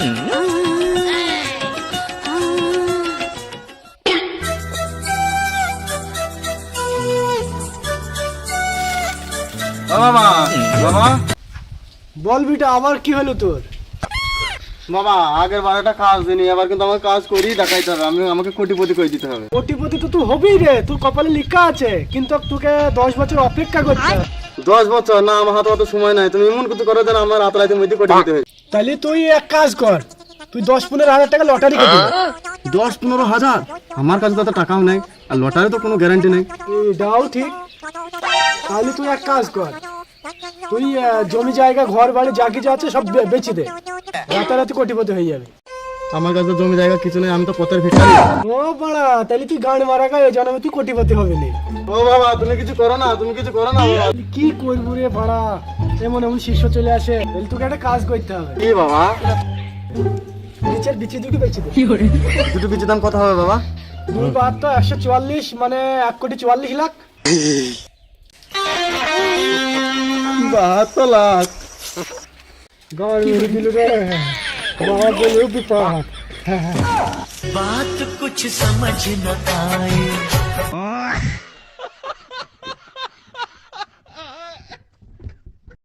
মামা মামা বল বিটা, আবার কি হলো তোর? মামা আগের বার একটা কাজ দিনি, এবার কিন্তু আমার কাজ করি দেখাইতে হবে। আমাকে কোটিপতি করে দিতে হবে। কোটিপতি তো তুই হবেই রে, তোর কপালে লেখা আছে, কিন্তু তোকে 10 বছর অপেক্ষা করতে হবে। 10 বছর না, আমার হাতে অত সময় নাই। তুমি এমন কিছু করো যেন আমার রাত রাতের মধ্যে কোটিপতি হয়ে। তাহলে তুই এক কাজ কর, তুই 10-15 হাজার টাকা লটারি কেটে দে। 10-15 হাজার? আমার কাছে তো অত টাকাও নেই, আর লটারি তো কোনো গ্যারান্টি নেই। এটাও ঠিক। তাহলে তুই এক কাজ কর, তুই জমি জায়গা ঘর বাড়ি যা কিছু আছে সব বেচে দে, রাতারাতি কোটিপতি হয়ে যাবে। আমার কাছে তো জমি জায়গা কিছু নেই, আমি তো পথের ভিখারি। ও বাড়া, তাহলে তুই গান মারা গায়ে জন্মে তুই কোটিপতি হবে না। ও বাবা, তুমি কিছু করো না, তুমি কিছু করো না বাবা। কি করবো রে বাড়া, এমন এমন শিষ্য চলে আসে। তাহলে তোকে একটা কাজ করতে হবে। কি বাবা? নিচের বিচি দুটো বেচে দে। দুটো কিছু দাম কত হবে বাবা? 2 তো 144, মানে 1,44,00,000। 72 লাখ। गाड़ मेरी दिल रे बाहर बोले बिपाक। बात कुछ समझ न आए।